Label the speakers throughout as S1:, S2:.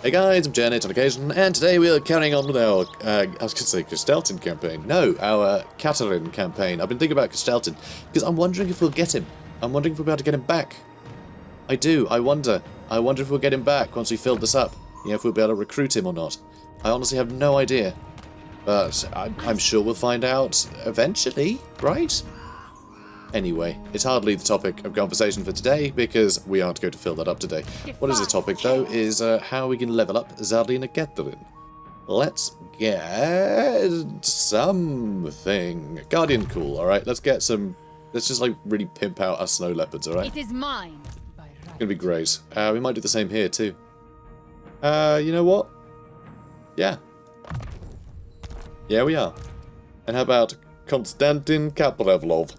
S1: Hey guys, I'm JanetOnOccasion, and today we are carrying on with our, I was going to say Kistelton campaign. No, our Katarin campaign. I've been thinking about Kistelton, because I'm wondering if we'll get him. I'm wondering if we'll be able to get him back. I do, I wonder. I wonder if we'll get him back once we filled this up. Yeah, if we'll be able to recruit him or not. I honestly have no idea. But I'm sure we'll find out eventually, right? Anyway, it's hardly the topic of conversation for today, because we aren't going to fill that up today. What is the topic, though, is how we can level up Tzarina Katarin. Let's get something. Guardian cool, alright? Let's get some... Let's just, like, really pimp out our snow leopards, alright?
S2: It is mine.
S1: It's gonna be great. We might do the same here, too. You know what? Yeah. Yeah, we are. And how about Konstantin Kaprevlov?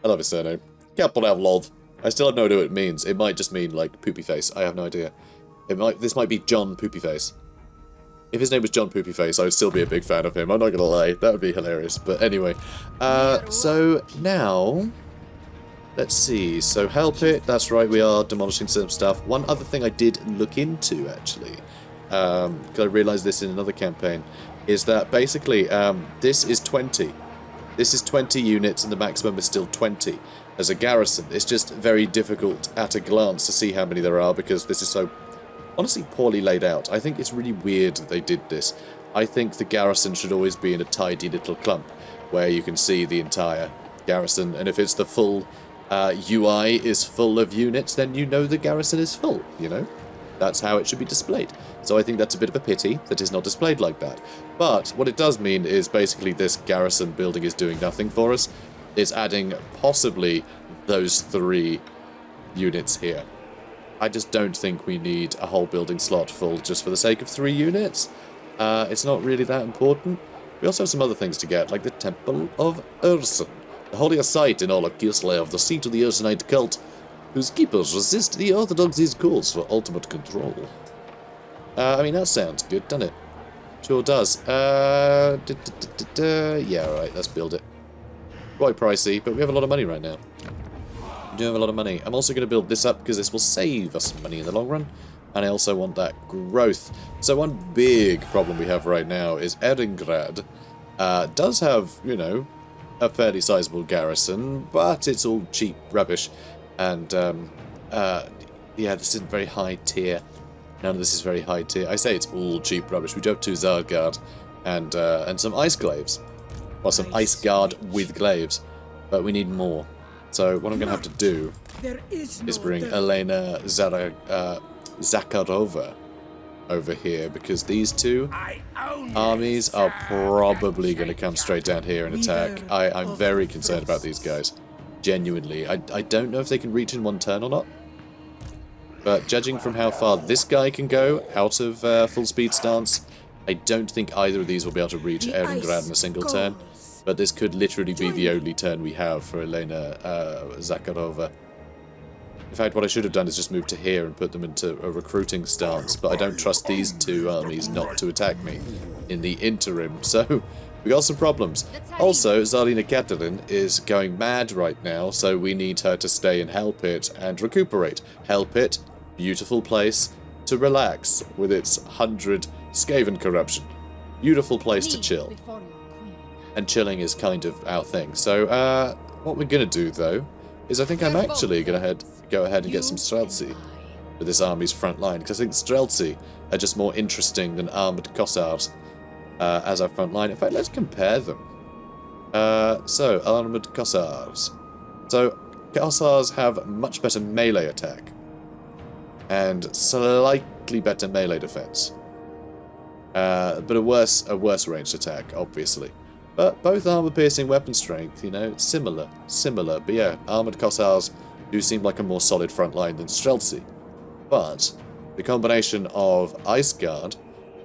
S1: I love his surname. Kaprevlov. I still have no idea what it means. It might just mean, like, poopy face. I have no idea. This might be John Poopy Face. If his name was John Poopy Face, I would still be a big fan of him. I'm not gonna lie. That would be hilarious. But anyway. So, now... Let's see. So, help it. That's right, we are demolishing some stuff. One other thing I did look into, actually, because I realised this in another campaign, is that basically, this is 20. This is 20 units and the maximum is still 20 as a garrison. It's just very difficult at a glance to see how many there are because this is so, honestly, poorly laid out. I think it's really weird that they did this. I think the garrison should always be in a tidy little clump where you can see the entire garrison, and if it's the full UI is full of units, then you know the garrison is full, you know? That's how it should be displayed. So I think that's a bit of a pity that it's not displayed like that. But what it does mean is basically this garrison building is doing nothing for us. It's adding possibly those 3 units here. I just don't think we need a whole building slot full just for the sake of 3 units. It's not really that important. We also have some other things to get, like the Temple of Ursun, the holiest site in all of Kislev, the seat of the Ursunite cult, whose keepers resist the Orthodoxy's calls for ultimate control. I mean, that sounds good, doesn't it? Sure does. Yeah, alright, let's build it. Quite pricey, but we have a lot of money right now. We do have a lot of money. I'm also going to build this up because this will save us money in the long run. And I also want that growth. So one big problem we have right now is Eringrad does have, you know, a fairly sizable garrison, but it's all cheap rubbish. And, yeah, this isn't very high tier. None of this is very high tier. I say it's all cheap rubbish. We do have 2 Zard Guard and some Ice Glaives. Or some Ice Guard with Glaives. But we need more. So what I'm going to have to do is bring Elena Zakharova over here, because these 2 armies are probably going to come straight down here and attack. I'm very concerned about these guys. Genuinely. I don't know if they can reach in one turn or not. But judging from how far this guy can go out of full speed stance, I don't think either of these will be able to reach Eringrad in a single turn. But this could literally be the only turn we have for Elena Zakharova. In fact, what I should have done is just move to here and put them into a recruiting stance, but I don't trust these 2 armies not to attack me in the interim, so we got some problems. Also, Tzarina Katarin is going mad right now, so we need her to stay and help it and recuperate. Help it, beautiful place to relax with its 100 Skaven corruption. Beautiful place to chill. And chilling is kind of our thing. So, what we're going to do, though, is I think I'm actually going to go ahead and get some Streltsy for this army's front line, because I think Streltsy are just more interesting than armoured Kossars as our front line. In fact, let's compare them. So, armoured Kossars. So, Kossars have much better melee attack and slightly better melee defense, but a worse ranged attack, obviously. But both armor-piercing weapon strength, you know, similar. But yeah, armoured Kossars do seem like a more solid front line than Streltsy. But the combination of Ice Guard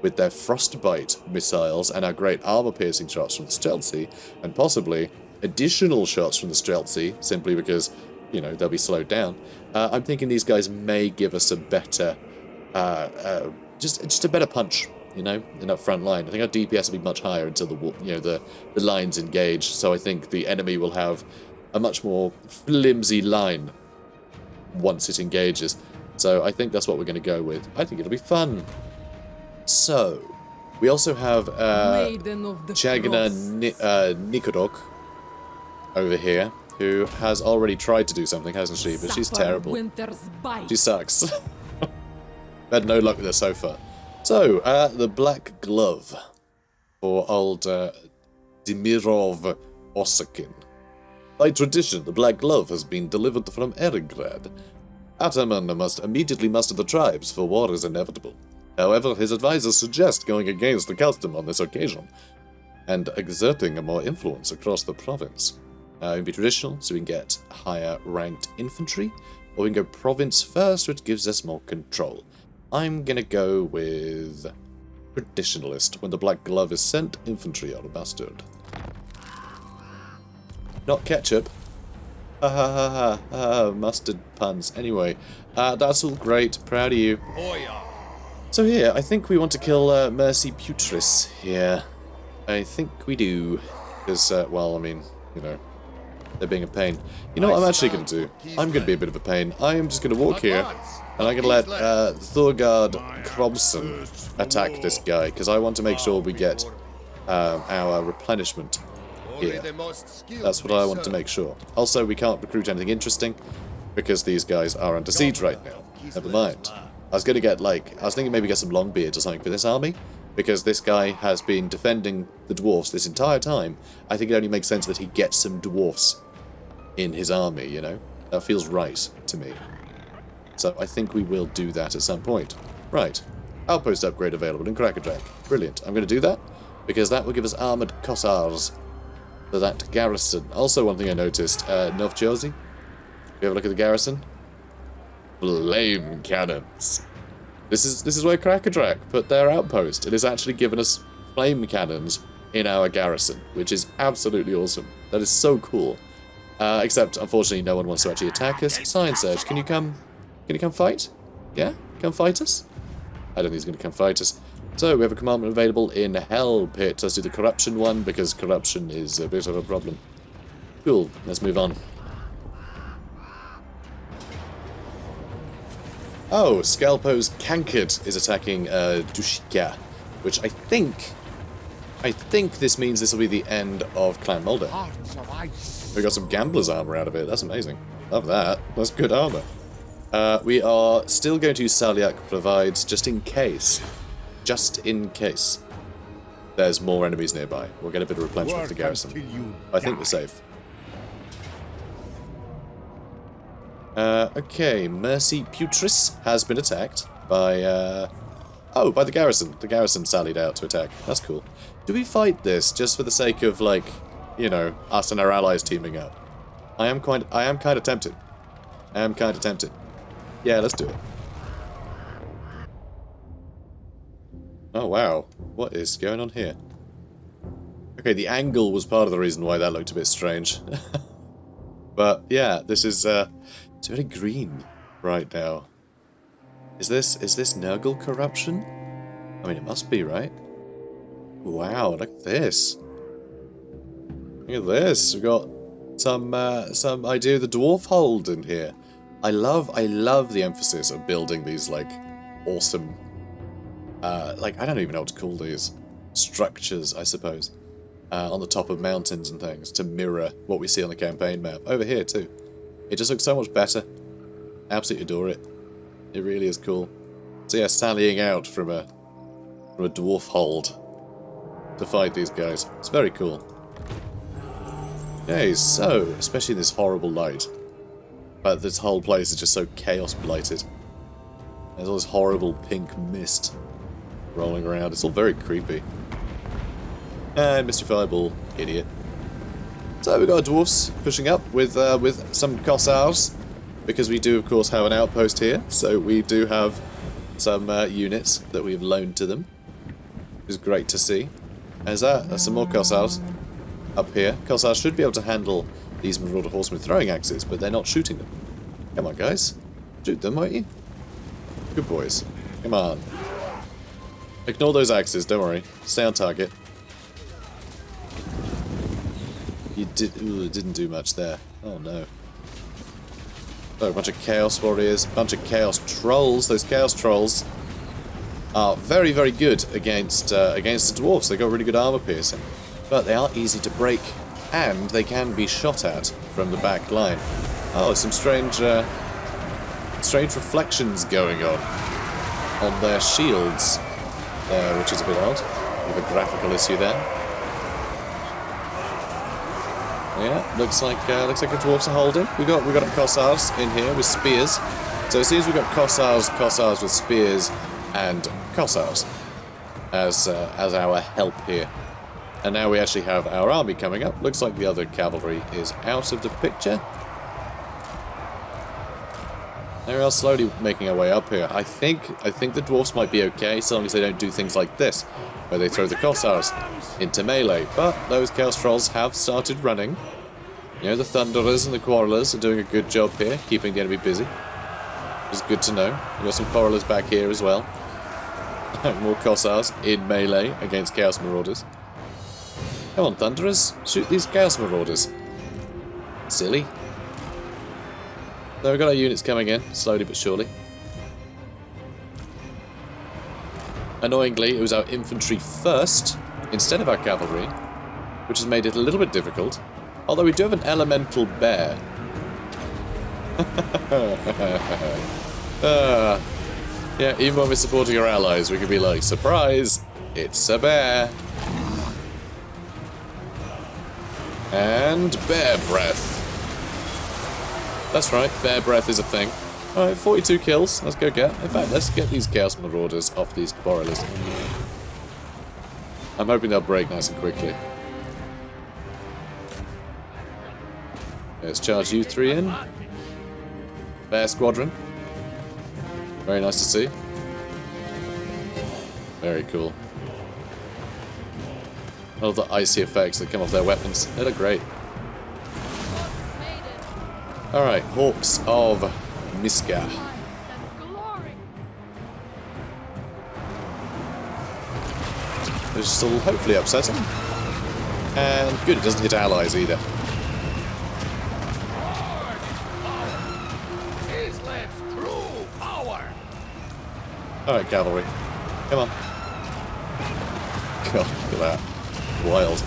S1: with their Frostbite missiles and our great armor-piercing shots from the Streltsy, and possibly additional shots from the Streltsy, simply because, you know, they'll be slowed down, I'm thinking these guys may give us a better, just a better punch, you know, in that front line. I think our DPS will be much higher until the lines engage. So I think the enemy will have a much more flimsy line once it engages. So I think that's what we're going to go with. I think it'll be fun. So, we also have Tzarina Katarin over here, who has already tried to do something, hasn't she? But she's terrible. She sucks. Had no luck with her so far. So, the Black Glove for old Dmirov Osakin. By tradition, the Black Glove has been delivered from Erigrad. Ataman must immediately muster the tribes, for war is inevitable. However, his advisors suggest going against the custom on this occasion, and exerting a more influence across the province. It can be traditional, so we can get higher ranked infantry, or we can go province first, which gives us more control. I'm gonna go with traditionalist. When the Black Glove is sent, infantry are a bastard. Not ketchup. Ha ha ha ha, mustard puns. Anyway, that's all great, proud of you. So here, I think we want to kill Mercy Putris here. I think we do. Because, well, I mean, you know, they're being a pain. You know what I'm actually going to do? I'm going to be a bit of a pain. I am just going to walk here, and I'm going to let Thorgard Krobson attack this guy, because I want to make sure we get our replenishment here. That's what I want to make sure. Also, we can't recruit anything interesting, because these guys are under siege right now. Never mind. I was going to get, like, I was thinking maybe get some Longbeards or something for this army, because this guy has been defending the dwarfs this entire time. I think it only makes sense that he gets some dwarfs in his army, you know? That feels right to me. So I think we will do that at some point. Right. Outpost upgrade available in Crackerjack. Brilliant. I'm going to do that, because that will give us armoured Kossars for that garrison. Also, one thing I noticed, Novchozy, you have a look at the garrison? Flame cannons. This is where Crackerjack put their outpost. It has actually given us flame cannons in our garrison, which is absolutely awesome. That is so cool. Except, unfortunately, no one wants to actually attack us. Science Surge, can you come fight? Yeah? Come fight us? I don't think he's going to come fight us. So, we have a commandment available in Hell Pit. Let's do the corruption one, because corruption is a bit of a problem. Cool, let's move on. Oh, Scalpo's Kankert is attacking Dushika, which I think this means this will be the end of Clan Mulder. We got some Gambler's armor out of it. That's amazing. Love that. That's good armor. We are still going to use Saliak Provides just in case. Just in case there's more enemies nearby. We'll get a bit of replenishment for the garrison. I think we're safe. Okay, Mercy Putris has been attacked by, by the garrison. The garrison sallied out to attack. That's cool. Do we fight this just for the sake of, like, you know, us and our allies teaming up? I am kind of tempted. Yeah, let's do it. Oh, wow. What is going on here? Okay, the angle was part of the reason why that looked a bit strange. But, yeah, this is, it's very green right now. Is this Nurgle corruption? I mean, it must be, right? Wow, look at this. Look at this. We've got some idea of the dwarf hold in here. I love the emphasis of building these, like, awesome, like, I don't even know what to call these. Structures, I suppose. On the top of mountains and things to mirror what we see on the campaign map. Over here, too. It just looks so much better. Absolutely adore it. It really is cool. So yeah, sallying out from a dwarf hold to fight these guys. It's very cool. Okay, so, especially in this horrible light. But this whole place is just so chaos blighted. There's all this horrible pink mist rolling around. It's all very creepy. And Mr. Fireball, idiot. So we've got dwarfs pushing up with some Kossars, because we do of course have an outpost here, so we do have some units that we've loaned to them, which is great to see. There's some more Kossars up here. Kossars should be able to handle these Marauder Horsemen throwing axes, but they're not shooting them. Come on guys, shoot them, won't you? Good boys. Come on. Ignore those axes, don't worry. Stay on target. It didn't do much there. Oh no. So, a bunch of Chaos Warriors, a bunch of Chaos Trolls. Those Chaos Trolls are very, very good against against the Dwarfs. They got really good armor piercing. But they are easy to break, and they can be shot at from the back line. Oh, some strange reflections going on their shields there, which is a bit odd. We have a graphical issue there. Yeah, looks like the Dwarfs are holding. We got Kossars in here with spears. So it seems we've got Kossars with spears, and Kossars as our help here. And now we actually have our army coming up. Looks like the other cavalry is out of the picture. They're all slowly making our way up here. I think the Dwarfs might be okay, so long as they don't do things like this, where they throw the Kossars into melee. But those Chaos Trolls have started running. You know, the Thunderers and the Quarrelers are doing a good job here, keeping the enemy busy. It's good to know. We've got some Quarrelers back here as well. More Kossars in melee against Chaos Marauders. Come on, Thunderers. Shoot these Chaos Marauders. Silly. So we've got our units coming in, slowly but surely. Annoyingly, it was our infantry first, instead of our cavalry, which has made it a little bit difficult. Although we do have an elemental bear. Yeah, even when we're supporting our allies, we can be like, surprise, it's a bear. And bear breath. That's right, bear breath is a thing. Alright, 42 kills, let's go get. In fact, let's get these Chaos Marauders off these Quarrelers. I'm hoping they'll break nice and quickly. Let's charge you three in. Bear Squadron. Very nice to see. Very cool. I love the icy effects that come off their weapons. They look great. Alright, Hawks of Miska. Which is still hopefully upsetting. And good, it doesn't hit allies either. Alright, cavalry. Come on. God, look at that. Wild.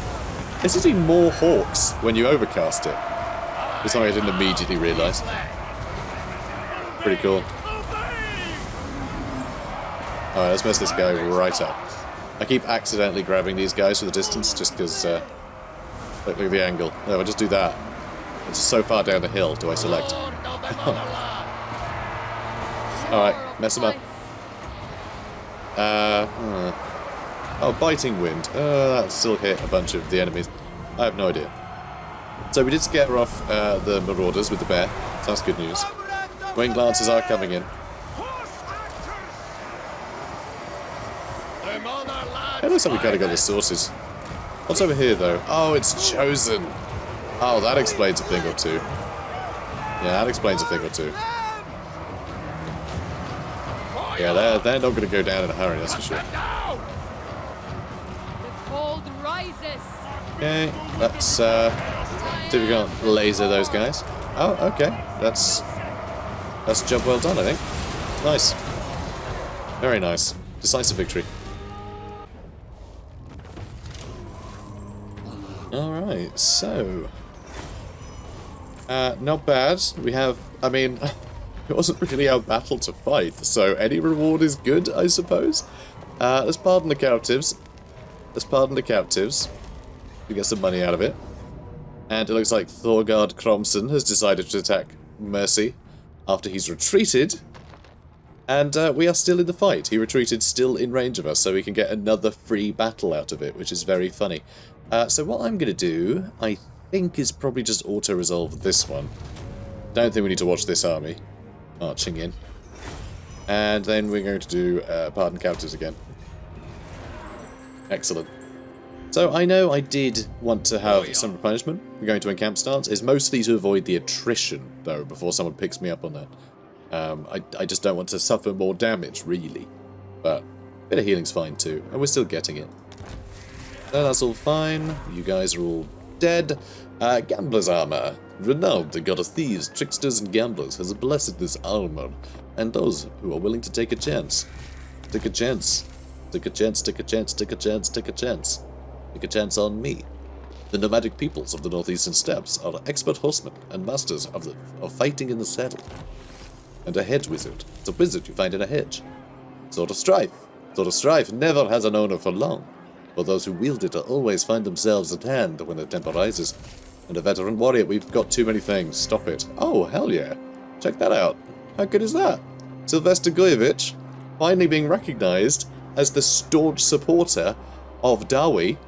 S1: There seems to be more Hawks when you overcast it. It's something I didn't immediately realise. Pretty cool. Alright, let's mess this guy right up. I keep accidentally grabbing these guys from the distance just because... look at the angle. No, I'll just do that. It's so far down the hill. Do I select? Alright, mess him up. Oh, Biting Wind. That still hit a bunch of the enemies. I have no idea. So we did scare off the Marauders with the bear. So that's good news. Wing Lancers are coming in. It looks like we kind of got this sorted. What's over here, though? Oh, it's Chosen. Oh, that explains a thing or two. Yeah, that explains a thing or two. Yeah, they're not going to go down in a hurry, that's for sure. Okay, let's see if we can't laser those guys. Oh, okay. That's a job well done, I think. Nice. Very nice. Decisive victory. Alright, so... not bad. We have... I mean... It wasn't really our battle to fight, so any reward is good, I suppose. Let's pardon the captives. Let's pardon the captives. We get some money out of it. And it looks like Thorgard Kromson has decided to attack Mercy after he's retreated. And we are still in the fight. He retreated still in range of us, so we can get another free battle out of it, which is very funny. So what I'm going to do, I think, is probably just auto-resolve this one. Don't think we need to watch this army marching in. And then we're going to do pardon captives again. Excellent. So I know I did want to have some punishment. We're going to encamp stance. It's mostly to avoid the attrition, though, before someone picks me up on that. I just don't want to suffer more damage, really. But a bit of healing's fine, too. And we're still getting it. So that's all fine. You guys are all dead. Gambler's armor. Renowned, the god of thieves, tricksters, and gamblers, has blessed this armor, and those who are willing to take a chance. Take a chance. Take a chance, take a chance, take a chance, take a chance. Take a chance on me. The nomadic peoples of the northeastern steppes are expert horsemen and masters of fighting in the saddle. And a hedge wizard. It's a wizard you find in a hedge. Sword of Strife. Sword of Strife never has an owner for long, but those who wield it always find themselves at hand when the temper rises. And a veteran warrior. We've got too many things. Stop it. Oh, hell yeah. Check that out. How good is that? Sylvester Goyevich finally being recognized as the staunch supporter of Dawi.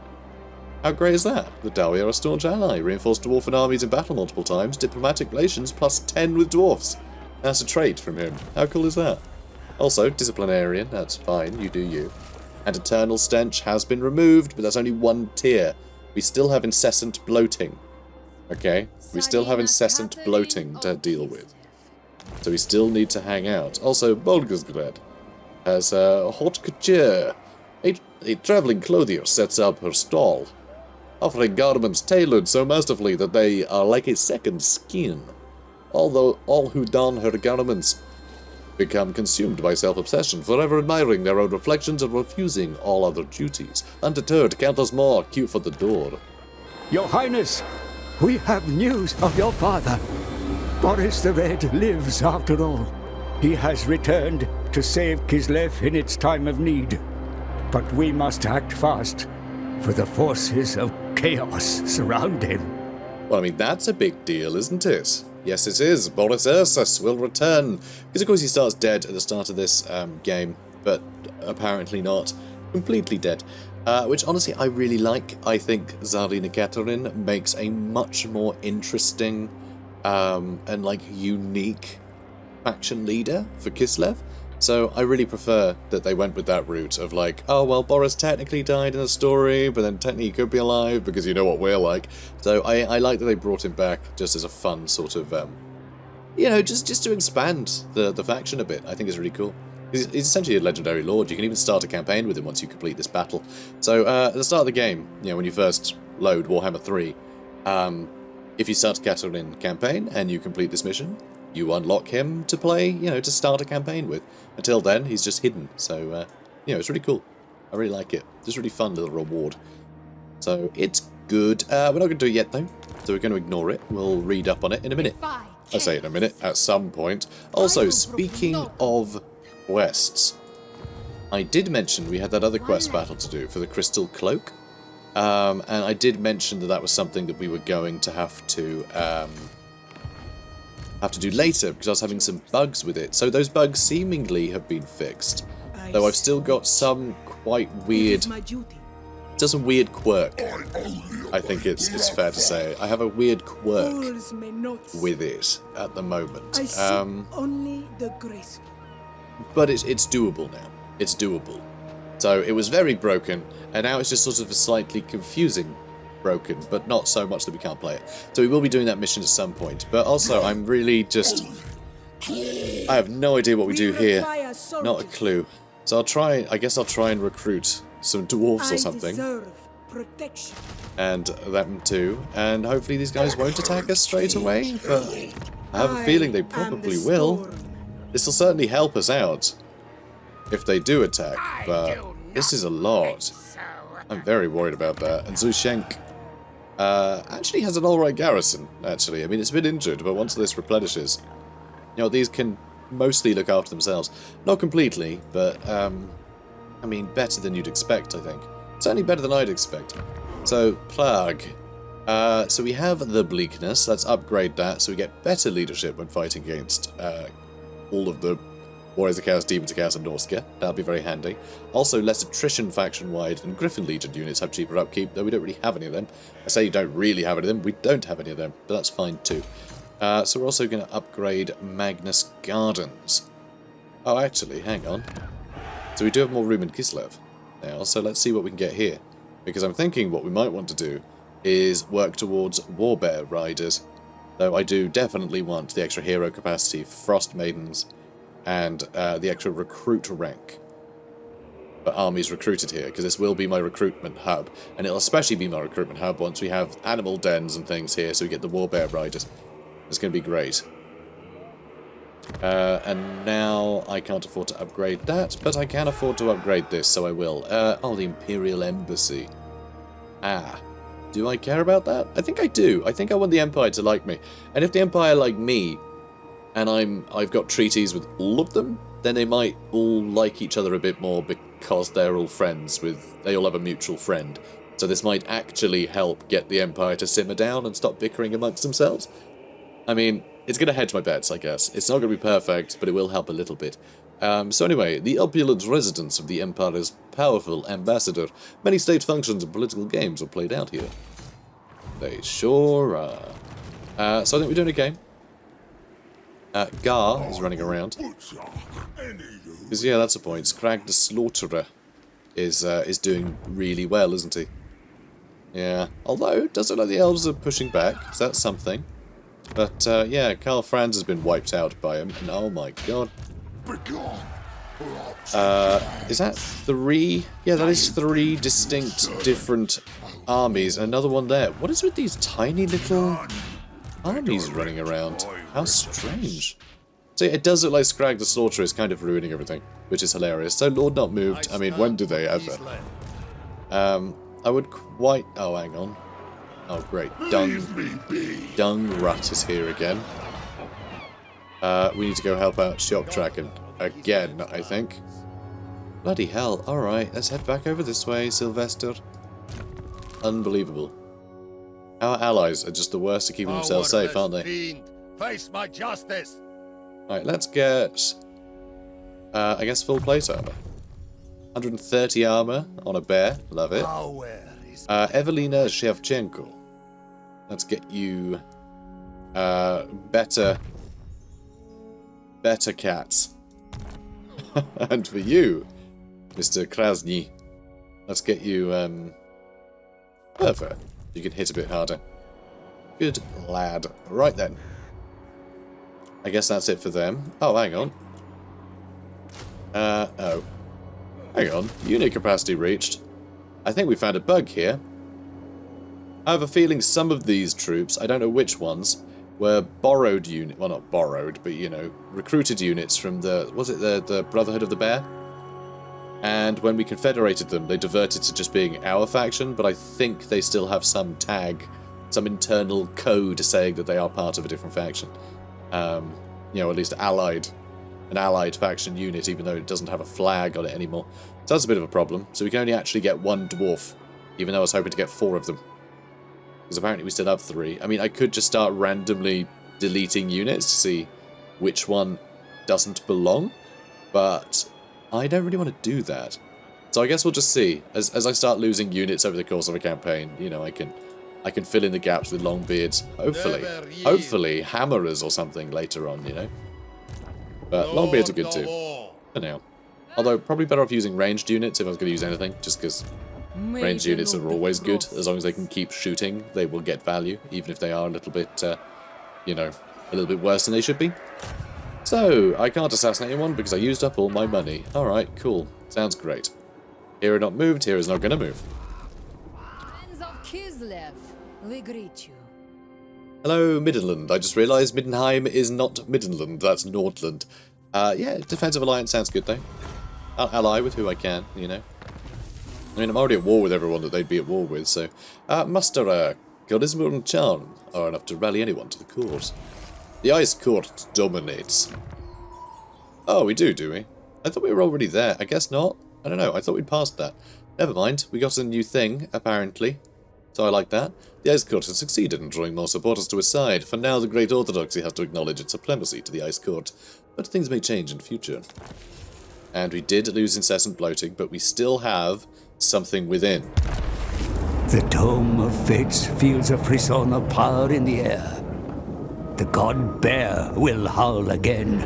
S1: How great is that? The Dawi are a staunch ally, reinforced dwarven armies in battle multiple times, diplomatic relations plus 10 with dwarfs. That's a trait from him. How cool is that? Also, disciplinarian, that's fine, you do you. And eternal stench has been removed, but that's only one tier. We still have incessant bloating. Okay? We still have incessant bloating to deal with. So we still need to hang out. Also, Bolgasgrad has a haute couture. A traveling clothier sets up her stall, offering garments tailored so masterfully that they are like a second skin. Although all who don her garments become consumed by self-obsession, forever admiring their own reflections and refusing all other duties. Undeterred, countless more queue for the door.
S2: Your Highness, we have news of your father. Boris the Red lives after all. He has returned to save Kislev in its time of need. But we must act fast, for the forces of chaos surround him.
S1: Well, I mean, that's a big deal, isn't it? Yes, it is. Boris Ursus will return. Because, of course, he starts dead at the start of this game, but apparently not completely dead. Which, honestly, I really like. I think Tzarina Katarin makes a much more interesting and, like, unique faction leader for Kislev. So I really prefer that they went with that route of like, oh, well, Boris technically died in the story, but then technically he could be alive because you know what we're like. So I like that they brought him back just as a fun sort of, you know, just to expand the faction a bit. I think it's really cool. He's essentially a legendary lord. You can even start a campaign with him once you complete this battle. So at the start of the game, you know, when you first load Warhammer 3, if you start a Katarin campaign and you complete this mission, you unlock him to play, you know, to start a campaign with. Until then, he's just hidden. So, you know, it's really cool. I really like it. Just a really fun little reward. So, it's good. We're not going to do it yet, though. So we're going to ignore it. We'll read up on it in a minute. I say in a minute, at some point. Also, speaking of quests, I did mention we had that other quest battle to do for the Crystal Cloak. And I did mention that that was something that we were going to have to do later because I was having some bugs with it. So those bugs seemingly have been fixed, though I've still got some quite weird, just some weird quirk. I think it's fair to say I have a weird quirk with it at the moment. But it's doable now. It's doable. So it was very broken, and now it's just sort of a slightly confusing broken, but not so much that we can't play it. So we will be doing that mission at some point. But also, I'm really just... I have no idea what we do here. Not a clue. So I guess I'll try and recruit some dwarves or something. And them too. And hopefully these guys won't attack us straight away, but I have a feeling they probably will. This will certainly help us out if they do attack, but this is a lot. I'm very worried about that. And Zushenk actually has an alright garrison, actually. I mean, it's been injured, but once this replenishes, you know, these can mostly look after themselves. Not completely, but, I mean, better than you'd expect, I think. Certainly better than I'd expect. So, Plague. So we have the Bleakness. Let's upgrade that so we get better leadership when fighting against all of the Warriors of Chaos, Demons of Chaos, and Norska. That'll be very handy. Also, less attrition faction-wide, and Griffin Legion units have cheaper upkeep, though we don't really have any of them. I say you don't really have any of them, we don't have any of them, but that's fine too. So we're also going to upgrade Magnus Gardens. Oh, actually, hang on. So we do have more room in Kislev now, so let's see what we can get here. Because I'm thinking what we might want to do is work towards Warbear Riders. Though I do definitely want the extra hero capacity for Frost Maidens, and the extra recruit rank. But armies recruited here, because this will be my recruitment hub. And it'll especially be my recruitment hub once we have animal dens and things here, so we get the warbear riders. It's going to be great. And now I can't afford to upgrade that, but I can afford to upgrade this, so I will. Oh, the Imperial Embassy. Ah. Do I care about that? I think I do. I think I want the Empire to like me. And if the Empire like me, and I've got treaties with all of them, then they might all like each other a bit more because they're all friends with... They all have a mutual friend. So this might actually help get the Empire to simmer down and stop bickering amongst themselves. I mean, it's going to hedge my bets, I guess. It's not going to be perfect, but it will help a little bit. So anyway, the opulent residence of the Empire's powerful ambassador. Many state functions and political games are played out here. They sure are. So I think we're doing okay. Gar is running around. Because, yeah, that's the point. Scrag the Slaughterer is doing really well, isn't he? Yeah. Although, it does look like the elves are pushing back, so that's something. But, yeah, Karl Franz has been wiped out by him, and oh my god. Is that 3? Yeah, that is 3 distinct, different armies. Another one there. What is with these tiny little armies running around? How strange. So it does look like Scrag the Slaughterer is kind of ruining everything, which is hilarious. So Lord Not Moved, I mean, when do they ever? I would quite... Oh, hang on. Oh, great. Dung Rut is here again. We need to go help out Shock Dragon again, I think. Bloody hell. Alright, let's head back over this way, Sylvester. Unbelievable. Our allies are just the worst at keeping themselves safe, aren't they?
S3: Face my justice.
S1: Right, let's get... I guess full plate armor. 130 armor on a bear. Love it. Evelina Shevchenko. Let's get you... better cats. And for you, Mr. Krasny, let's get you, Perfect. You can hit a bit harder. Good lad. Right then. I guess that's it for them. Oh, hang on. Oh. Hang on. Unit capacity reached. I think we found a bug here. I have a feeling some of these troops, I don't know which ones, were borrowed unit, well not borrowed, but you know, recruited units from the, was it the Brotherhood of the Bear? And when we confederated them, they diverted to just being our faction, but I think they still have some tag, some internal code saying that they are part of a different faction. You know, at least an allied faction unit, even though it doesn't have a flag on it anymore. So that's a bit of a problem. So we can only actually get 1 dwarf, even though I was hoping to get 4 of them. Because apparently we still have 3. I mean, I could just start randomly deleting units to see which one doesn't belong, but I don't really want to do that. So I guess we'll just see. As I start losing units over the course of a campaign, you know, I can fill in the gaps with long beards. Hopefully hammerers or something later on, you know. But long beards are good too, for now. Although, probably better off using ranged units if I was going to use anything, just because ranged units are always good. As long as they can keep shooting, they will get value, even if they are a little bit, you know, a little bit worse than they should be. So, I can't assassinate anyone because I used up all my money. Alright, cool. Sounds great. Here not moved, here is not going to move.
S4: Friends of Kislev, we greet you.
S1: Hello, Middenland. I just realised Middenheim is not Middenland, that's Nordland. Yeah, Defensive Alliance sounds good though. I'll ally with who I can, you know. I mean, I'm already at war with everyone that they'd be at war with, so... muster, charisma and charm are enough to rally anyone to the cause. The Ice Court dominates. Oh, we do we? I thought we were already there. I guess not. I don't know, I thought we'd passed that. Never mind, we got a new thing, apparently. So I like that. The Ice Court has succeeded in drawing more supporters to his side. For now, the Great Orthodoxy has to acknowledge its supremacy to the Ice Court. But things may change in future. And we did lose incessant bloating, but we still have something within.
S2: The Dome of Fates feels a frisson of power in the air. The god bear will howl again,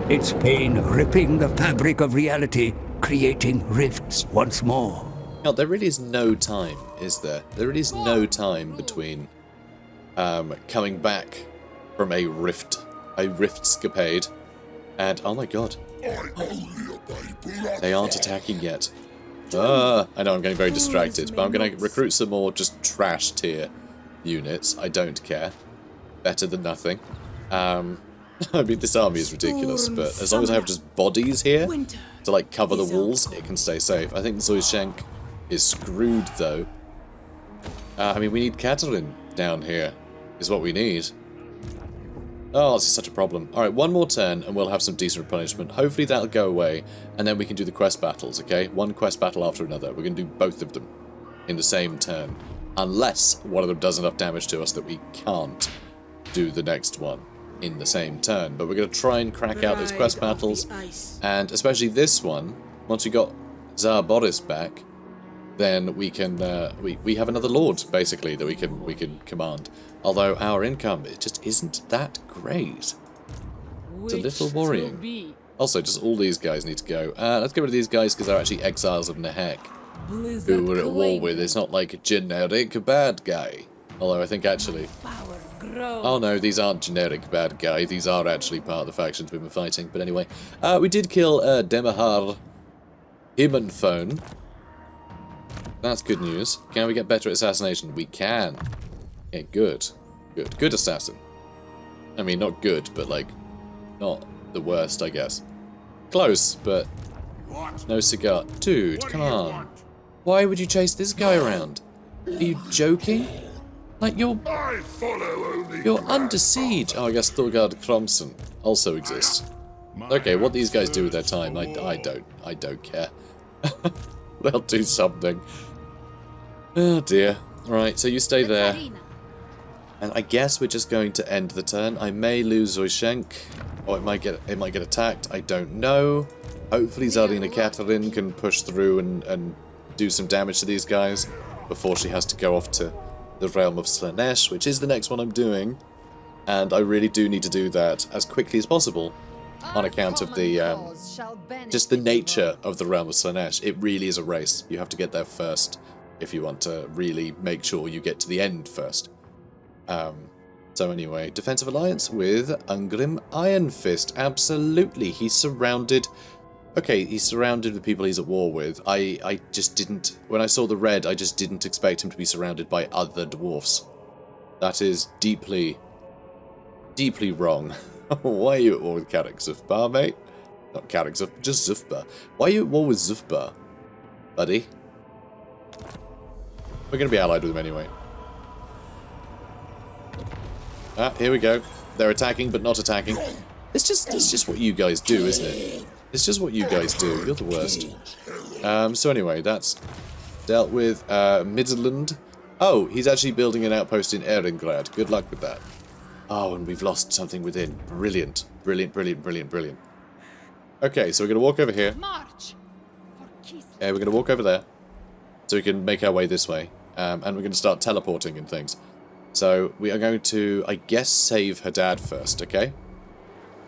S2: its pain ripping the fabric of reality, creating rifts once more.
S1: Now, there really is no time, is there? There really is no time between coming back from a riftscapade, and oh my god, they aren't attacking yet. I know I'm getting very distracted, but I'm going to recruit some more just trash tier units. I don't care. Better than nothing. I mean, this army is ridiculous, but as long as I have just bodies here to, like, cover the walls, it can stay safe. I think Zoishenk is screwed, though. I mean, we need Katarin down here, is what we need. Oh, this is such a problem. Alright, one more turn, and we'll have some decent replenishment. Hopefully that'll go away, and then we can do the quest battles, okay? One quest battle after another. We're going to do both of them in the same turn. Unless one of them does enough damage to us that we can't do the next one in the same turn. But we're going to try and crack out those quest battles. And especially this one, once we got Tsar Boris back, then we can we have another lord basically that we can command. Although our income, it just isn't that great. It's a little worrying. Also, just all these guys need to go. Let's get rid of these guys because they're actually exiles of Nehek, who we're at war with. It's not like a generic bad guy. Although I think actually... Oh no, these aren't generic bad guy. These are actually part of the factions we've been fighting. But anyway, we did kill Demahar Himenphone. That's good news. Can we get better at assassination? We can. Okay, good. Good. Good assassin. I mean, not good, but, like, not the worst, I guess. Close, but no cigar. Dude, come on. Why would you chase this guy around? Are you joking? Like, you're under siege. Oh, I guess Thorgard Kromson also exists. Okay, what these guys do with their time, I don't care. They'll do something. Oh dear. Right, so you stay there. And I guess we're just going to end the turn. I may lose Zoishenk. Or it might get attacked. I don't know. Hopefully Tzarina Katarin can push through and do some damage to these guys before she has to go off to the realm of Slaanesh, which is the next one I'm doing. And I really do need to do that as quickly as possible on account of the just the nature of the realm of Slaanesh. It really is a race. You have to get there first if you want to really make sure you get to the end first. So anyway, defensive alliance with Ungrim Iron Fist. Absolutely. He's surrounded... Okay, he's surrounded with people he's at war with. I just didn't... When I saw the red, I just didn't expect him to be surrounded by other dwarfs. That is deeply, deeply wrong. Why are you at war with Karak Zufbar, mate? Not Karak Zufbar, just Zufbar. Why are you at war with Zufbar, buddy? We're going to be allied with him anyway. Ah, here we go. They're attacking, but not attacking. It's just what you guys do, isn't it? It's just what you guys do. You're the worst. So anyway, that's dealt with. Midland. Oh, he's actually building an outpost in Ehrengrad. Good luck with that. Oh, and we've lost something within. Brilliant. Brilliant, brilliant, brilliant, brilliant. Okay, so we're going to walk over here. We're going to walk over there. So we can make our way this way. And we're going to start teleporting and things. So we are going to, I guess, save her dad first, okay?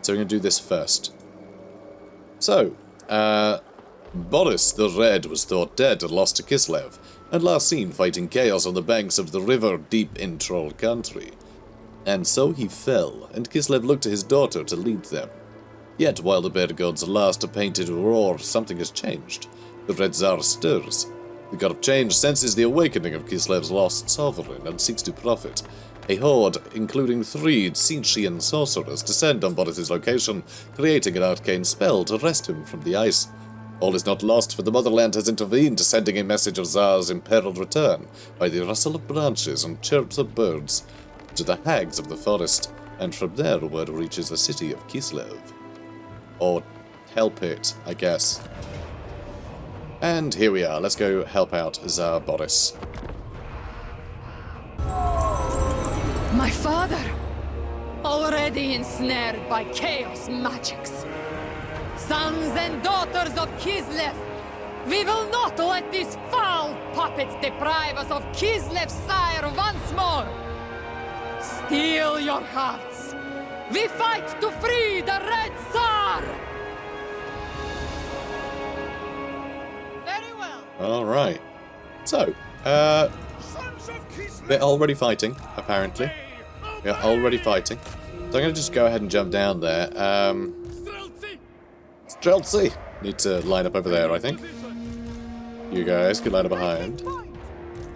S1: So we're going to do this first. So, Boris the Red was thought dead and lost to Kislev, and last seen fighting chaos on the banks of the river deep in Troll country. And so he fell, and Kislev looked to his daughter to lead them. Yet while the bear gods last painted roar, something has changed. The Red Tsar stirs. The god of change senses the awakening of Kislev's lost sovereign and seeks to profit. A horde, including 3 Tzeentchian sorcerers, descend on Boris's location, creating an arcane spell to wrest him from the ice. All is not lost, for the motherland has intervened, sending a message of Tsar's imperiled return by the rustle of branches and chirps of birds to the hags of the forest, and from there word reaches the city of Kislev. Or help it, I guess. And here we are. Let's go help out Tsar Boris.
S4: My father, already ensnared by chaos magics. Sons and daughters of Kislev, we will not let these foul puppets deprive us of Kislev's sire once more. Steel your hearts. We fight to free the Red Tsar! Very well.
S1: Alright. So, they're already fighting, apparently. They're already fighting. So I'm going to just go ahead and jump down there. Streltsy! Need to line up over there, I think. You guys can line up behind.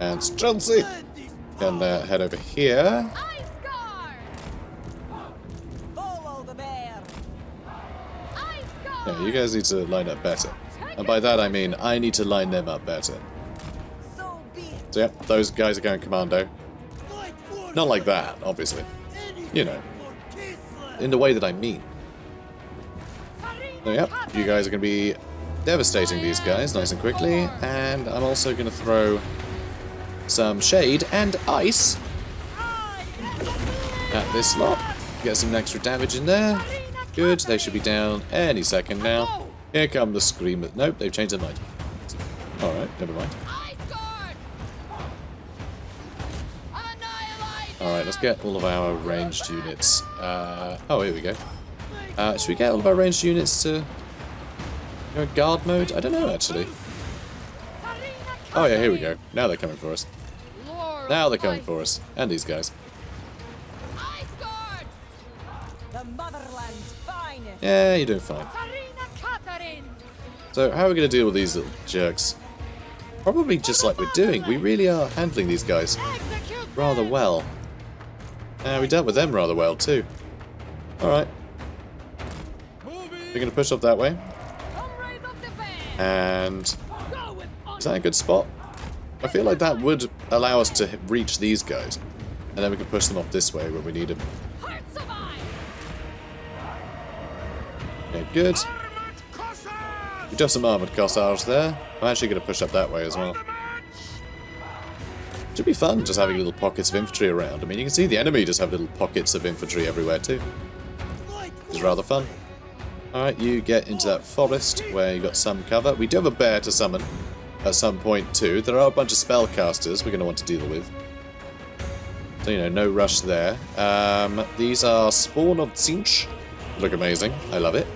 S1: And Streltsy can head over here. Yeah, you guys need to line up better. And by that I mean I need to line them up better. So yeah, those guys are going commando. Not like that, obviously. You know. In the way that I mean. So yeah, you guys are going to be devastating these guys nice and quickly. And I'm also going to throw some shade and ice at this lot. Get some extra damage in there. Good, they should be down any second now. Here come the screamers. Nope, they've changed their mind. Alright, never mind. Alright, let's get all of our ranged units. Oh, here we go. Should we get all of our ranged units to go guard mode? I don't know, actually. Oh yeah, here we go. Now they're coming for us. Now they're coming for us. And these guys. Yeah, you're doing fine. So, how are we going to deal with these little jerks? Probably just like we're doing. We really are handling these guys rather well. We dealt with them rather well, too. Alright. We're going to push off that way. And is that a good spot? I feel like that would allow us to reach these guys. And then we can push them off this way when we need them. Okay, good. We do have some armoured corsage there. I'm actually going to push up that way as well. Should be fun just having little pockets of infantry around. I mean, you can see the enemy just have little pockets of infantry everywhere too. It's rather fun. Alright, you get into that forest where you got some cover. We do have a bear to summon at some point too. There are a bunch of spellcasters we're going to want to deal with. So, you know, no rush there. These are Spawn of Tzinch. Look amazing. I love it.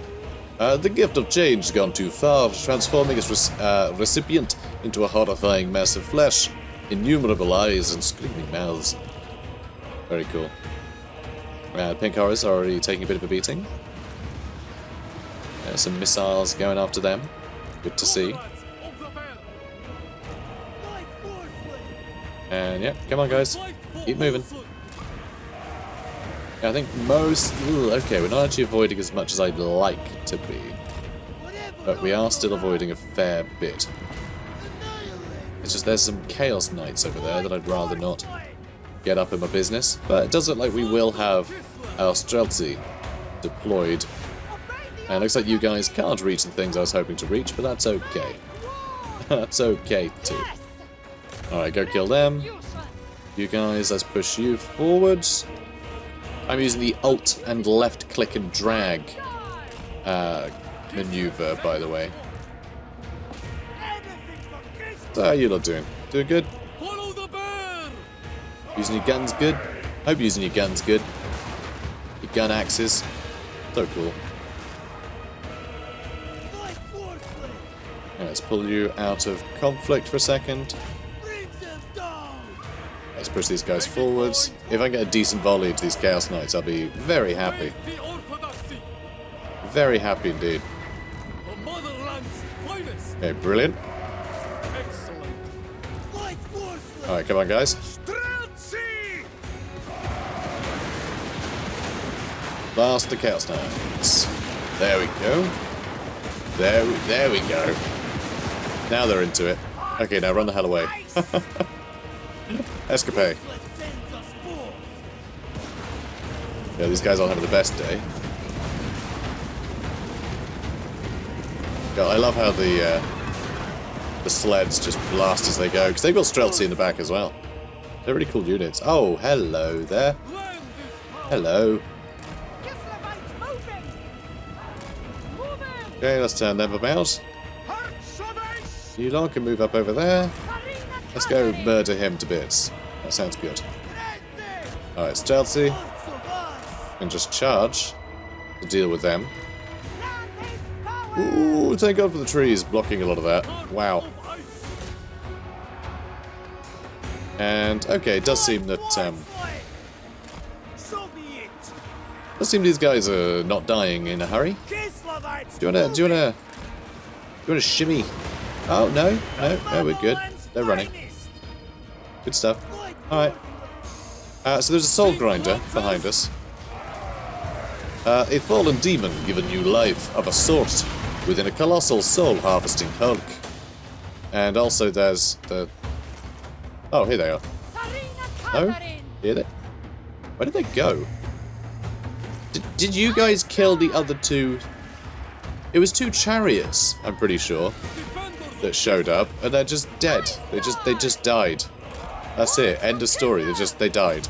S1: The gift of change has gone too far, transforming its recipient into a horrifying mass of flesh, innumerable eyes and screaming mouths. Very cool. Pink horrors are already taking a bit of a beating. Some missiles going after them. Good to see. And yeah, come on guys, keep moving. I think most... Ooh, okay, we're not actually avoiding as much as I'd like to be. But we are still avoiding a fair bit. It's just there's some Chaos Knights over there that I'd rather not get up in my business. But it does look like we will have our Streltsy deployed. And it looks like you guys can't reach the things I was hoping to reach, but that's okay. That's okay too. Alright, go kill them. You guys, let's push you forwards. I'm using the Alt and left click and drag maneuver, by the way. So, how are you lot doing? Doing good? Using your guns good? Hope you're using your guns good. Your gun axes. So cool. Right, let's pull you out of conflict for a second. Let's push these guys forwards. If I get a decent volley into these Chaos Knights, I'll be very happy. Very happy indeed. Okay, brilliant. Alright, come on guys. Blast the Chaos Knights. There we go. There we go. Now they're into it. Okay, now run the hell away. Escapade. Yeah, these guys aren't having the best day. God, I love how the sleds just blast as they go, because they've got Streltsy in the back as well. They're really cool units. Oh, hello there. Hello. Okay, let's turn them about. You lot can move up over there. Let's go murder him to bits. That sounds good. Alright, Streltsy. And just charge to deal with them. Ooh, thank God for the trees blocking a lot of that. Wow. And, okay, it does seem that, does seem these guys are not dying in a hurry. Do you wanna shimmy Oh, no, we're good. They're running. Good stuff. Alright. So there's a soul grinder behind us. A fallen demon given new life of a sort within a colossal soul harvesting hulk. And also there's the... Oh, here they are. Oh, here they... Where did they go? Did you guys kill the other two? It was two chariots, I'm pretty sure, that showed up, and they're just dead. They just died. That's it. End of story. They died.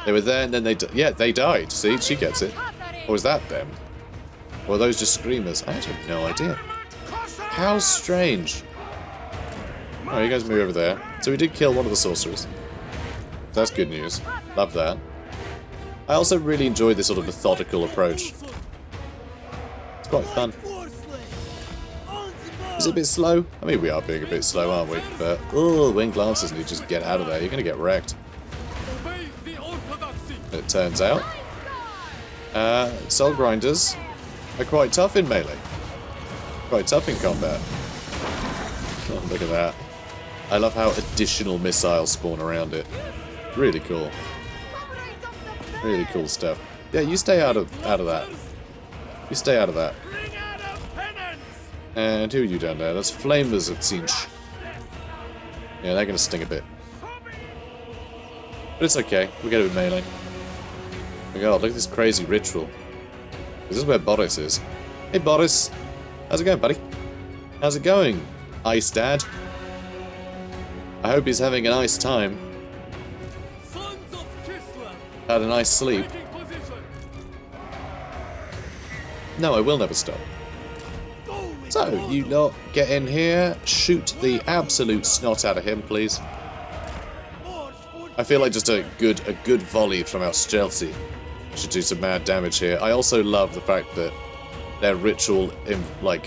S1: They were there, and then they died. See, she gets it. Or was that them? Or were those just screamers? I have no idea. How strange. Oh, you guys move over there. So we did kill one of the sorcerers. That's good news. Love that. I also really enjoyed this sort of methodical approach. It's quite fun. Is it a bit slow? I mean, we are being a bit slow, aren't we? But, oh, wing glances and you just get out of there. You're going to get wrecked. It turns out. Soul grinders are quite tough in melee. Quite tough in combat. Oh, look at that. I love how additional missiles spawn around it. Really cool. Really cool stuff. Yeah, you stay out of that. You stay out of that. And who are you down there? That's Flamers of Tzinch. Yeah, they're gonna sting a bit. But it's okay. We get it with melee. Oh my god, look at this crazy ritual. This is where Boris is. Hey Boris! How's it going, buddy? How's it going, Ice Dad? I hope he's having a nice time. Had a nice sleep. No, I will never stop. So, you lot get in here, shoot the absolute snot out of him, please. I feel like just a good volley from our stealthy should do some mad damage here. I also love the fact that their ritual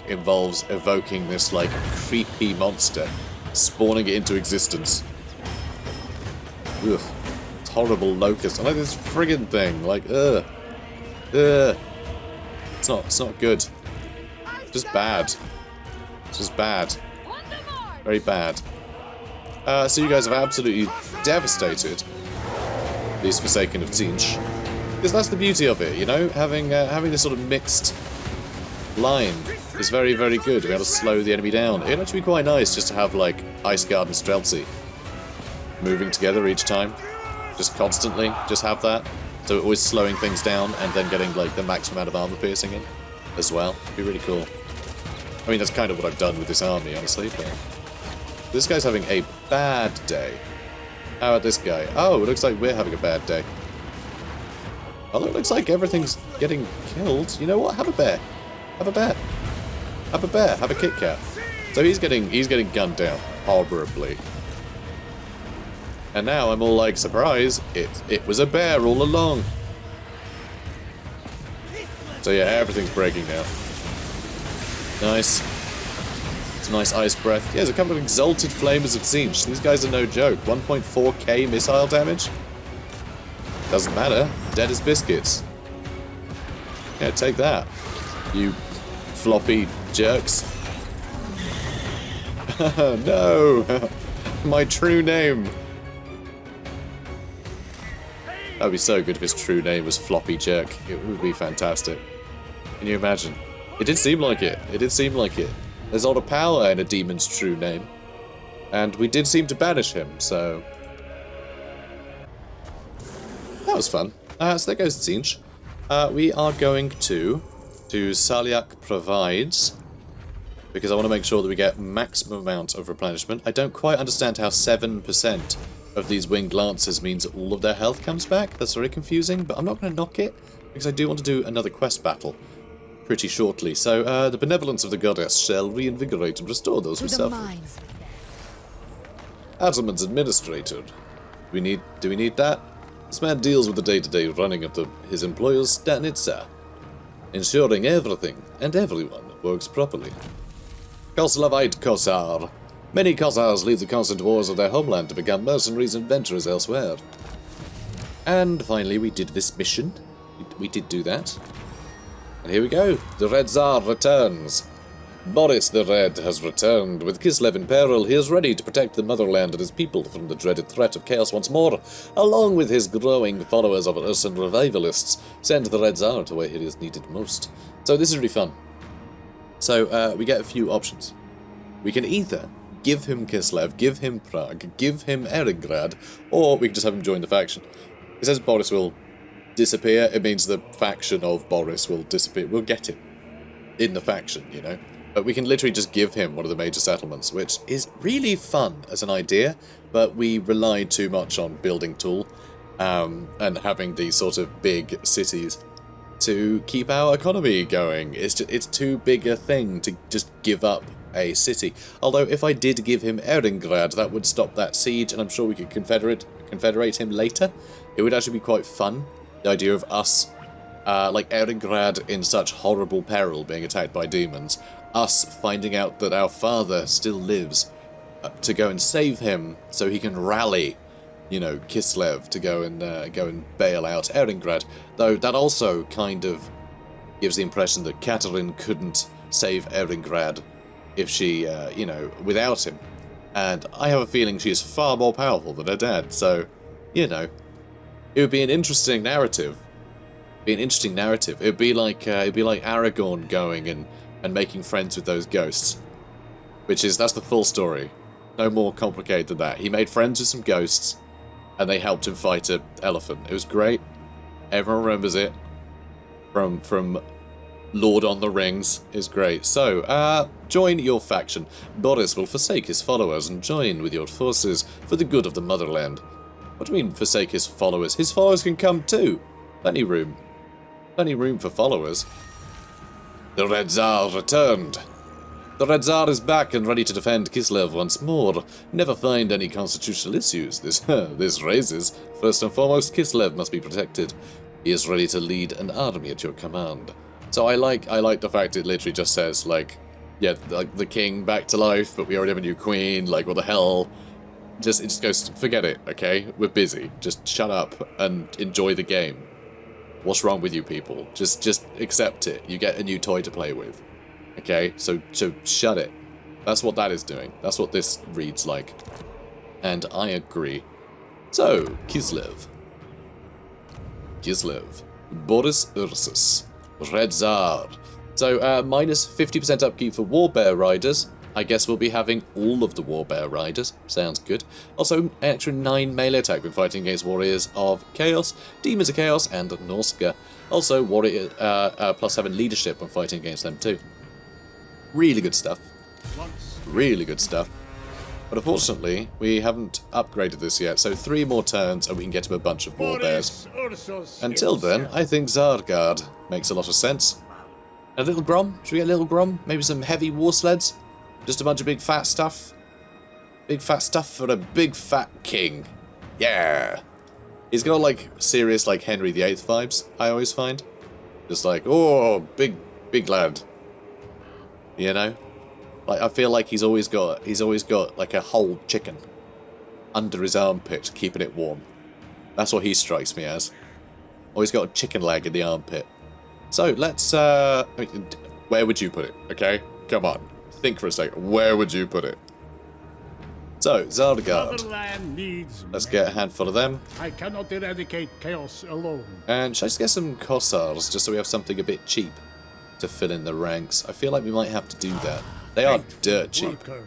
S1: involves evoking this creepy monster, spawning it into existence. Ugh. Horrible locust. I like this friggin' thing. Ugh. It's not good. Just bad. It's just bad. Very bad. So you guys have absolutely devastated these Forsaken of Tzinch. Because that's the beauty of it, you know? Having this sort of mixed line is very, very good. To be able to slow the enemy down. It'd actually be quite nice just to have, Ice Guard and Streltsy moving together each time. Just constantly, just have that. So always slowing things down and then getting, the maximum amount of armor piercing in as well. It'd be really cool. I mean, that's kind of what I've done with this army, honestly, but... This guy's having a bad day. How about this guy? Oh, it looks like we're having a bad day. Oh, it looks like everything's getting killed. You know what? Have a bear. Have a bear. Have a bear. Have a Kit Kat. So he's getting gunned down horribly. And now I'm all like, surprise, it was a bear all along. So yeah, everything's breaking now. Nice. It's a nice ice breath. Yeah, there's a couple of exalted flamers of Tzinch. These guys are no joke. 1.4k missile damage? Doesn't matter. Dead as biscuits. Yeah, take that. You floppy jerks. No! My true name. That would be so good if his true name was Floppy Jerk. It would be fantastic. Can you imagine? It did seem like it. It did seem like it. There's a lot of power in a demon's true name. And we did seem to banish him, so... That was fun. So there goes Tzinch. We are going to Saliak Provides, because I want to make sure that we get maximum amount of replenishment. I don't quite understand how 7% of these winged lances means that all of their health comes back. That's very confusing, but I'm not going to knock it, because I do want to do another quest battle pretty shortly. So, the benevolence of the goddess shall reinvigorate and restore those who suffer. Ataman's administrator. Do we need that? This man deals with the day-to-day running of his employer's stanitsa, ensuring everything and everyone works properly. Koslavite Kossar. Many Kossars leave the constant wars of their homeland to become mercenaries and adventurers elsewhere. And finally we did this mission. We did do that. And here we go. The Red Tsar returns. Boris the Red has returned. With Kislev in peril, he is ready to protect the motherland and his people from the dreaded threat of chaos once more. Along with his growing followers of Ursun revivalists, send the Red Tsar to where he is needed most. So this is really fun. So we get a few options. We can either give him Kislev, give him Prague, give him Eringrad, or we can just have him join the faction. It says Boris will disappear. It means the faction of Boris will disappear. We'll get him in the faction, you know. But we can literally just give him one of the major settlements, which is really fun as an idea, but we relied too much on building tool and having these sort of big cities to keep our economy going. It's too big a thing to just give up a city. Although if I did give him Eringrad, that would stop that siege, and I'm sure we could confederate him later. It would actually be quite fun, the idea of us, like Eringrad in such horrible peril being attacked by demons, us finding out that our father still lives, to go and save him so he can rally, you know, Kislev to go and bail out Eringrad. Though that also kind of gives the impression that Katarin couldn't save Eringrad if she, you know, without him. And I have a feeling she is far more powerful than her dad, so, you know, it would be an interesting narrative. It'd be like Aragorn going and making friends with those ghosts. That's the full story. No more complicated than that. He made friends with some ghosts, and they helped him fight an elephant. It was great. Everyone remembers it. From Lord on the Rings. Is great. So, join your faction. Boris will forsake his followers and join with your forces for the good of the motherland. What do you mean, forsake his followers? His followers can come too. Plenty room. Plenty room for followers. The Red Tsar returned. The Red Tsar is back and ready to defend Kislev once more. Never find any constitutional issues this raises. First and foremost, Kislev must be protected. He is ready to lead an army at your command. So I like the fact it literally just says, like, yeah, like the king back to life, but we already have a new queen, like, what the hell? It just goes, forget it, okay? We're busy. Just shut up and enjoy the game. What's wrong with you people? Just accept it. You get a new toy to play with. Okay? So shut it. That's what that is doing. That's what this reads like. And I agree. So, Kislev. Boris Ursus. Red Tsar. So, minus 50% upkeep for Warbear Riders. I guess we'll be having all of the Warbear Riders. Sounds good. Also, an extra 9 melee attack when fighting against Warriors of Chaos, Demons of Chaos, and Norska. Also, Warrior plus 7 leadership when fighting against them too. Really good stuff. Really good stuff. But unfortunately, we haven't upgraded this yet, so 3 more turns and we can get him a bunch of Warbears. Until then, I think Zargard makes a lot of sense. A little Grom? Should we get a little Grom? Maybe some heavy war sleds? Just a bunch of big fat stuff. Big fat stuff for a big fat king. Yeah. He's got like serious like Henry VIII vibes, I always find. Just like, oh, big lad. You know? Like I feel like he's always got like a whole chicken under his armpit, keeping it warm. That's what he strikes me as. Always got a chicken leg in the armpit. So let's where would you put it? Okay? Come on. Think for a second. Where would you put it? So, Zargard. Let's get a handful of them.
S3: I cannot eradicate chaos alone.
S1: And should I just get some Kossars, just so we have something a bit cheap to fill in the ranks? I feel like we might have to do that. They are dirt cheap. So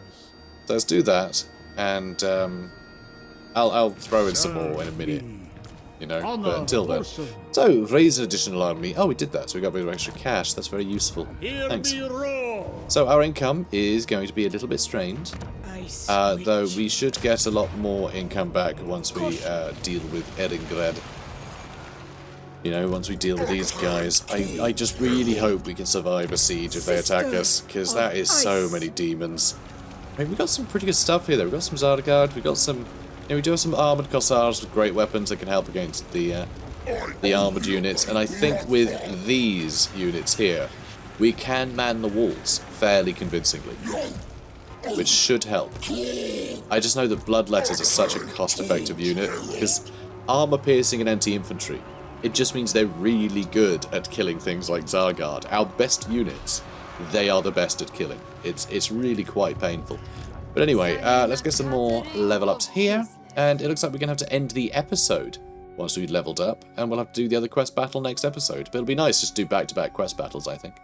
S1: let's do that, and I'll throw in some more in a minute. You know, but until then. So, raise an additional army. Oh, we did that, so we got a bit of extra cash. That's very useful. Thanks. So our income is going to be a little bit strained. Though we should get a lot more income back once we deal with Eringrad. You know, once we deal with these guys. I just really hope we can survive a siege if they attack us, because that is so many demons. I mean, we got some pretty good stuff here though. We got some Zargard, we got some... You know, we do have some armoured Kossars with great weapons that can help against the armoured units, and I think with these units here, we can man the walls fairly convincingly, which should help. I just know that Bloodletters are such a cost-effective unit, because armour-piercing and anti-infantry, it just means they're really good at killing things like Zargard, our best units. they are the best at killing. It's really quite painful. But anyway, let's get some more level ups here. And it looks like we're going to have to end the episode once we've leveled up. And we'll have to do the other quest battle next episode. But it'll be nice just to do back-to-back quest battles, I think.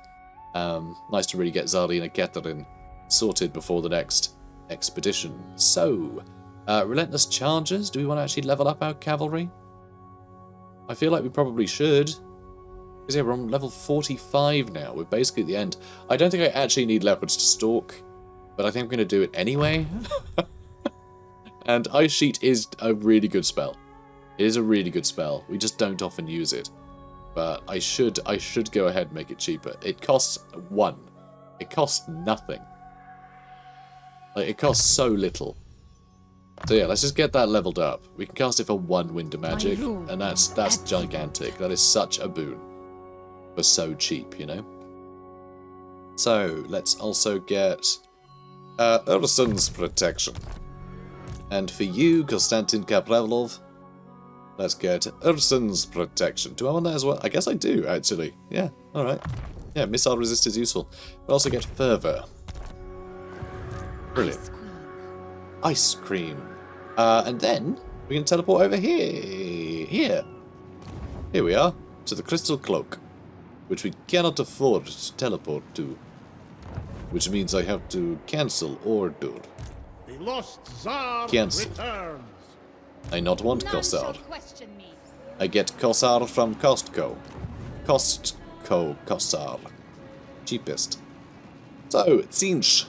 S1: Nice to really get Tzarina Katarin sorted before the next expedition. So, relentless chargers. Do we want to actually level up our cavalry? I feel like we probably should. Because yeah, we're on level 45 now. We're basically at the end. I don't think I actually need leopards to stalk. But I think I'm going to do it anyway. And Ice Sheet is a really good spell. It is a really good spell. We just don't often use it. But I should go ahead and make it cheaper. It costs 1. It costs nothing. Like, it costs so little. So yeah, let's just get that leveled up. We can cast it for 1 Winter Magic, and that's gigantic. That is such a boon. For so cheap, you know? So, let's also get Ursun's Protection. And for you, Konstantin Kaplavlov, let's get Ursun's Protection. Do I want that as well? I guess I do, actually. Yeah, alright. Yeah, missile resist is useful. We'll also get Fervor. Brilliant. Ice Cream. And then we can teleport over here. Here we are, to the Crystal Cloak, which we cannot afford to teleport to. Which means I have to cancel order.
S3: The lost Tsar
S1: Cancel.
S3: returns.
S1: I not want
S4: None shall
S1: Kossar.
S4: question me.
S1: I get Kossar from Costco. Costco Kossar. Cheapest. So, Tzinch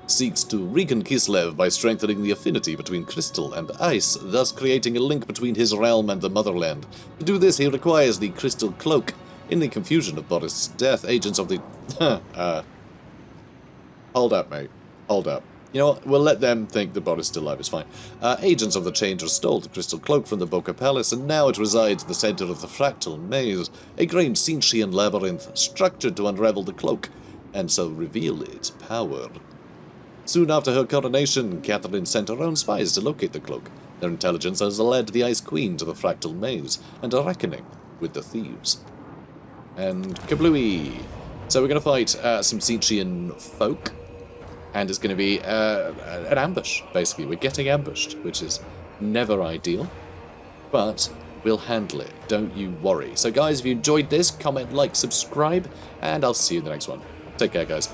S1: seeks to weaken Kislev by strengthening the affinity between crystal and ice, thus creating a link between his realm and the motherland. To do this, he requires the Crystal Cloak. In the confusion of Boris' death, agents of the... Hold up, mate. Hold up. You know what? We'll let them think that Boris is still alive. It's fine. Agents of the Changer stole the Crystal Cloak from the Boca Palace, and now it resides in the center of the Fractal Maze, a grand Tzinchian labyrinth structured to unravel the cloak, and so reveal its power. Soon after her coronation, Catherine sent her own spies to locate the cloak. Their intelligence has led the Ice Queen to the Fractal Maze, and a reckoning with the thieves. And kablooey! So we're going to fight some Tzinchian folk. And it's going to be an ambush, basically. We're getting ambushed, which is never ideal. But we'll handle it, don't you worry. So guys, if you enjoyed this, comment, like, subscribe, and I'll see you in the next one. Take care, guys.